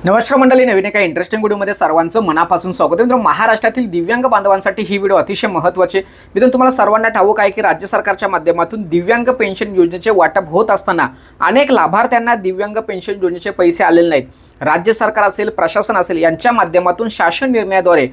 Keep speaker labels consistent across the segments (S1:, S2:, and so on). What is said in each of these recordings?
S1: नमस्कार मंडळी, नवीन एका इंटरेस्टिंग व्हिडिओमध्ये सर्वांचं मनापासून स्वागत आहे. मित्रांनो, महाराष्ट्रातील दिव्यांग बांधवांसाठी ही व्हिडिओ अतिशय महत्त्वाची आहे. मित्रांनो, तुम्हाला सर्वांना ठाऊक आहे की राज्य सरकारच्या माध्यमातून दिव्यांग पेन्शन योजनेचे वाटप होत असताना अनेक लाभार्थ्यांना दिव्यांग पेन्शन योजनेचे पैसे आलेले नाहीत. राज्य सरकार असेल, प्रशासन असेल, यांच्या माध्यमातून शासन निर्णयाद्वारे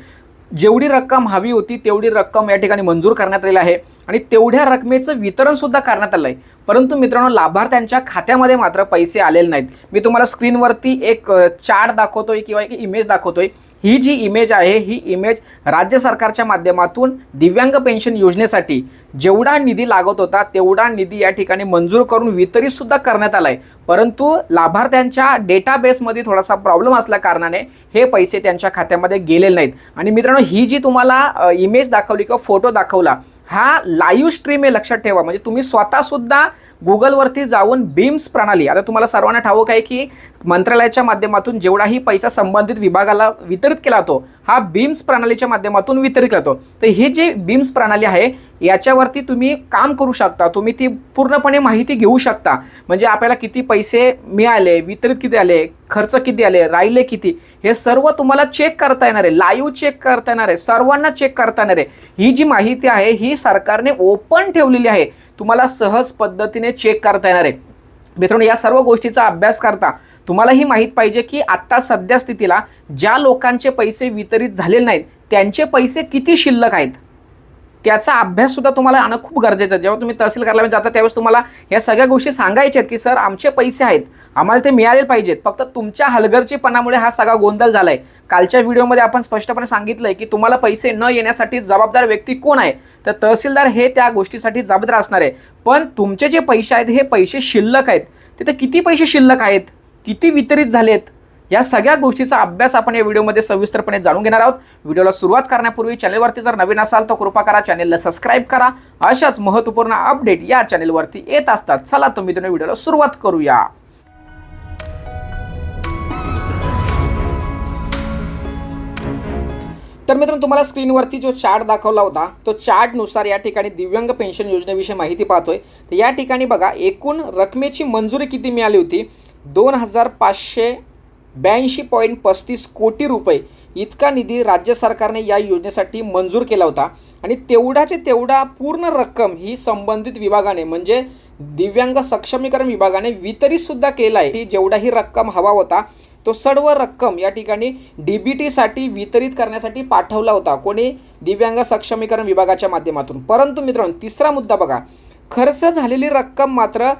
S1: जेवढी रक्कम हवी होती तेवढी रक्कम या ठिकाणी मंजूर करण्यात आलेली आहे आणि तेवढ्या रकमेचं वितरण सुद्धा करण्यात आलं आहे. परंतु मित्रांनो, लाभार्थ्यांच्या खात्यामध्ये मात्र पैसे आलेले नाहीत. मी तुम्हाला स्क्रीनवरती एक चार्ट दाखवतोय किंवा एक इमेज दाखवतोय. ही जी इमेज आहे, ही इमेज राज्य सरकारच्या माध्यमातून दिव्यांग पेन्शन योजनेसाठी जेवढा निधी लागत होता तेवढा निधी या ठिकाणी मंजूर करून वितरित सुद्धा करण्यात आलाय. परंतु लाभार्थ्यांच्या डेटाबेसमध्ये थोडासा प्रॉब्लेम असल्या कारणाने हे पैसे त्यांच्या खात्यामध्ये गेलेले नाहीत. आणि मित्रांनो, ही जी तुम्हाला इमेज दाखवली किंवा फोटो दाखवला, हा लाईव्ह स्ट्रीम आहे, लक्षात ठेवा. म्हणजे तुम्ही स्वतः सुद्धा गुगलवरती जाऊन बीम्स प्रणाली, आता तुम्हाला सर्वांना ठाऊक आहे की मंत्रालयाच्या माध्यमातून जेवढाही पैसा संबंधित विभागाला वितरित केला जातो हा बीम्स प्रणालीच्या माध्यमातून वितरित केला जातो. तर ही जी बीम्स प्रणाली आहे याच्यावरती तुम्ही काम करू शकता, तुम्ही ती पूर्णपणे माहिती घेऊ शकता. म्हणजे आपल्याला किती पैसे मिळाले, वितरित किती आले, खर्च किती आले, राहिले किती, हे सर्व तुम्हाला चेक करता येणार आहे, लाईव्ह चेक करता येणार आहे, सर्वांना चेक करता येणार आहे. ही जी माहिती आहे ही सरकारने ओपन ठेवलेली आहे, तुम्हाला सहज पद्धतीने चेक करता येणार आहे. मित्रांनो, या सर्व गोष्टीचा अभ्यास करता तुम्हाला ही माहीत पाहिजे की आत्ता सध्या स्थितीला ज्या लोकांचे पैसे वितरित झालेले नाहीत त्यांचे पैसे किती शिल्लक आहेत, त्याचा अभ्यास सुद्धा तुम्हाला आणणं खूप गरजेचं आहे. जेव्हा तुम्ही तहसील कार्यालयात जाता त्यावेळेस तुम्हाला या सगळ्या गोष्टी सांगायच्या आहेत की सर, आमचे पैसे आहेत, आम्हाला ते मिळाले पाहिजेत. फक्त तुमच्या हलगर्जीपणामुळे हा सगळा गोंधळ झालाय. कालच्या व्हिडिओमध्ये आपण स्पष्टपणे सांगितलंय की तुम्हाला पैसे न येण्यासाठी जबाबदार व्यक्ती कोण आहे, तर तहसीलदार हे त्या गोष्टीसाठी जबाबदार असणार आहे. पण तुमचे जे पैसे आहेत हे पैसे शिल्लक आहेत, तिथे किती पैसे शिल्लक आहेत, किती वितरित झालेत, या सगळ्या गोष्टीचा अभ्यास आपण या व्हिडिओमध्ये सविस्तरपणे जाणून घेणार आहोत. व्हिडिओला सुरुवात करण्यापूर्वी चॅनलवरती जर नवीन असाल तर कृपा करा चॅनलला सबस्क्राईब करा. अशाच महत्त्वपूर्ण अपडेट या चॅनलवरती येत असतात. चला तर मित्रांनो, व्हिडिओला सुरुवात करूया. तर मित्रांनो, तुम्हाला स्क्रीनवरती जो चार्ट दाखवला होता तो चार्टनुसार या ठिकाणी दिव्यांग पेन्शन योजनेविषयी माहिती पाहतोय. तर या ठिकाणी बघा, एकूण रकमेची मंजुरी किती मिळाली होती, 2,582.35 कोटी रुपये इतका निधी राज्य सरकारने या योजनेसाठी मंजूर केला होता. आणि तेवढाचे तेवढा पूर्ण रक्कम ही संबंधित विभागाने म्हणजे दिव्यांग सक्षमीकरण विभागाने वितरित सुद्धा केला आहे. जेवढाही रक्कम हवा होता तो सर्व रक्कम या ठिकाणी DBTसाठी वितरित करण्यासाठी पाठवला होता, कोणी, दिव्यांग सक्षमीकरण विभागाच्या माध्यमातून. परंतु मित्रांनो, तिसरा मुद्दा बघा, खर्च झालेली रक्कम मात्र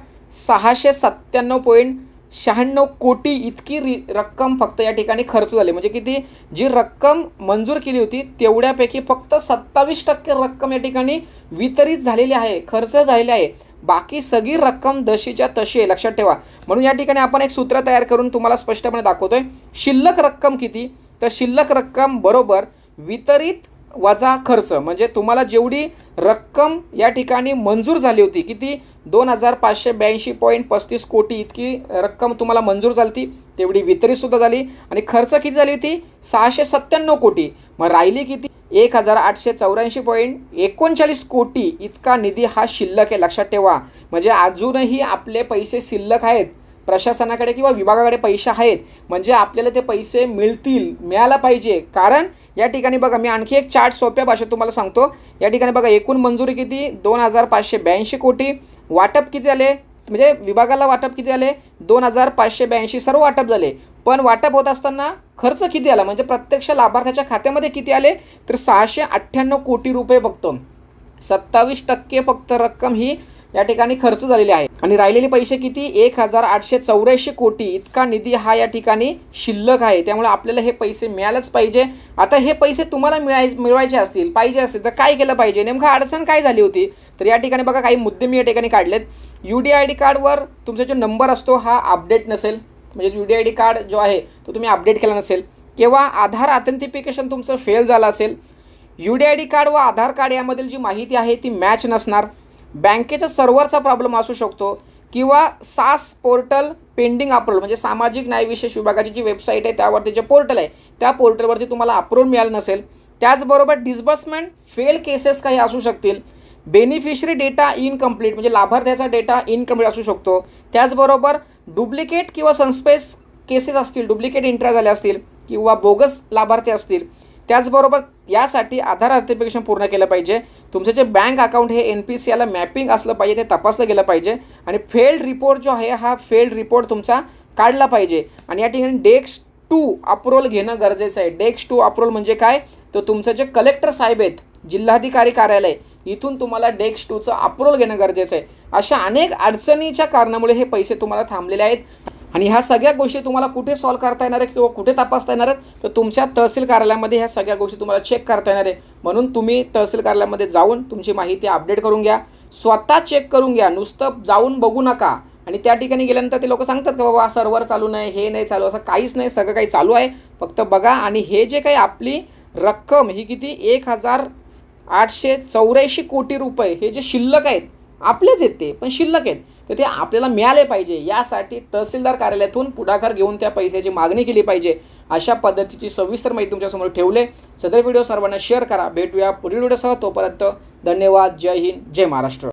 S1: 697.96 कोटी इतकी रक्कम फक्त या ठिकाणी खर्च झाली. म्हणजे किती, जी रक्कम मंजूर केली होती तेवढ्यापैकी फक्त 27% रक्कम या ठिकाणी वितरित झालेली आहे, खर्च झालेली आहे. बाकी सगळी रक्कम जशीच्या तशी आहे, लक्षात ठेवा. म्हणून या ठिकाणी आपण एक सूत्र तयार करून तुम्हाला स्पष्टपणे दाखवतोय. शिल्लक रक्कम किती, तर शिल्लक रक्कम बरोबर वितरित वजा खर्च. म्हणजे तुम्हाला जेवढी रक्कम या ठिकाणी मंजूर झाली होती, किती, 2,582.35 कोटी इतकी रक्कम तुम्हाला मंजूर झाली होती, तेवढी वितरित सुद्धा झाली. आणि खर्च किती झाली होती, 697 कोटी. मग राहिली किती, 1,884.39 कोटी इतका निधी हा शिल्लक आहे, लक्षात ठेवा. म्हणजे अजूनही आपले पैसे शिल्लक आहेत, प्रशासनाकडे किंवा विभागाकडे पैसे आहेत, म्हणजे आपल्याला ते पैसे मिळायला पाहिजे. कारण या ठिकाणी बघा, मी आणखी एक चार्ट सोप्या भाषेत तुम्हाला सांगतो. या ठिकाणी बघा, एकूण मंजुरी किती, 2,582 कोटी. वाटप किती आले, म्हणजे विभागाला वाटप किती आले, 2,582 सर्व वाटप झाले. पण वाटप होत असताना खर्च किती आला, म्हणजे प्रत्यक्ष लाभार्थ्याच्या खात्यामध्ये किती आले, तर 698 कोटी रुपये. फक्त 27% फक्त रक्कम ही या ठिकाणी खर्च झालेली आहे. आणि राहिलेले पैसे किती, 1,884 कोटी इतका निधी हा या ठिकाणी शिल्लक आहे. त्यामुळे आपल्याला हे पैसे मिळालेच पाहिजे. आता हे पैसे तुम्हाला मिळवायचे असतील, पाहिजे असतील, तर काय केलं पाहिजे, नेमकं अडचण काय झाली होती, तर या ठिकाणी बघा काही मुद्दे मी या ठिकाणी काढलेत. UDID कार्डवर तुमचा जो नंबर असतो हा अपडेट नसेल, म्हणजे UDID कार्ड जो आहे तो तुम्ही अपडेट केला नसेल, किंवा आधार ऑथेंटिफिकेशन तुमचं फेल झालं असेल, UDID कार्ड व आधार कार्ड यामधील जी माहिती आहे ती मॅच नसणार, बँकेचा सर्व्हरचा प्रॉब्लेम असू शकतो, किंवा SAS पोर्टल पेंडिंग अप्रूव्हल, म्हणजे सामाजिक न्याय विशेष विभागाची जी वेबसाईट आहे त्यावरती जे पोर्टल आहे त्या पोर्टलवरती तुम्हाला अप्रूव्हल मिळालं नसेल. त्याचबरोबर डिस्बर्समेंट फेल केसेस काही असू शकतील, बेनिफिशरी डेटा इनकम्प्लीट म्हणजे लाभार्थ्याचा डेटा इनकम्प्लीट असू शकतो. त्याचबरोबर डुप्लिकेट किंवा सनस्पेस केसेस असतील, डुप्लिकेट एंट्र्या झाल्या असतील किंवा बोगस लाभार्थी असतील, त्याचबरोबर यासाठी आधार ऑथेंटिकेशन पूर्ण केलं पाहिजे. तुमचं जे बँक अकाउंट हे NPCIला मॅपिंग असलं पाहिजे, ते तपासलं गेलं पाहिजे आणि फेल्ड रिपोर्ट जो आहे हा फेल्ड रिपोर्ट तुमचा काढला पाहिजे. आणि या ठिकाणी डेस्क 2 अप्रूव्हल घेणं गरजेचं आहे. डेस्क 2 अप्रूव्हल म्हणजे काय, तर तुमचं जे कलेक्टर साहेब आहेत, जिल्हाधिकारी कार्यालय, इथून तुम्हाला डेस्क 2चं अप्रूव्हल घेणं गरजेचं आहे. अशा अनेक अडचणीच्या कारणामुळे हे पैसे तुम्हाला थांबलेले आहेत. आणि ह्या सगळ्या गोष्टी तुम्हाला कुठे सॉल्व्ह करता येणार आहे किंवा कुठे तपासता येणार आहेत, तर तुमच्या तहसील कार्यालयामध्ये ह्या सगळ्या गोष्टी तुम्हाला चेक करता येणार आहे. म्हणून तुम्ही तहसील कार्यालयामध्ये जाऊन तुमची माहिती अपडेट करून घ्या, स्वतः चेक करून घ्या, नुसतं जाऊन बघू नका. आणि त्या ठिकाणी गेल्यानंतर ते लोक सांगतात का बाबा सर्व्हर चालू नाही, हे नाही चालू, असं काहीच नाही, सगळं काही चालू आहे. फक्त बघा. आणि हे जे काही आपली रक्कम ही किती 1884 कोटी रुपये हे जे शिल्लक आहेत, आपलेच आहेत ते, पण शिल्लक आहेत, तर ते आपल्याला मिळाले पाहिजे. यासाठी तहसीलदार कार्यालयातून पुढाकार घेऊन त्या पैशाची मागणी केली पाहिजे. अशा पद्धतीची सविस्तर माहिती तुमच्यासमोर ठेवले. सदर व्हिडिओ सर्वांना शेअर करा. भेटूया पुढील व्हिडिओसह. तोपर्यंत धन्यवाद. जय हिंद, जय महाराष्ट्र.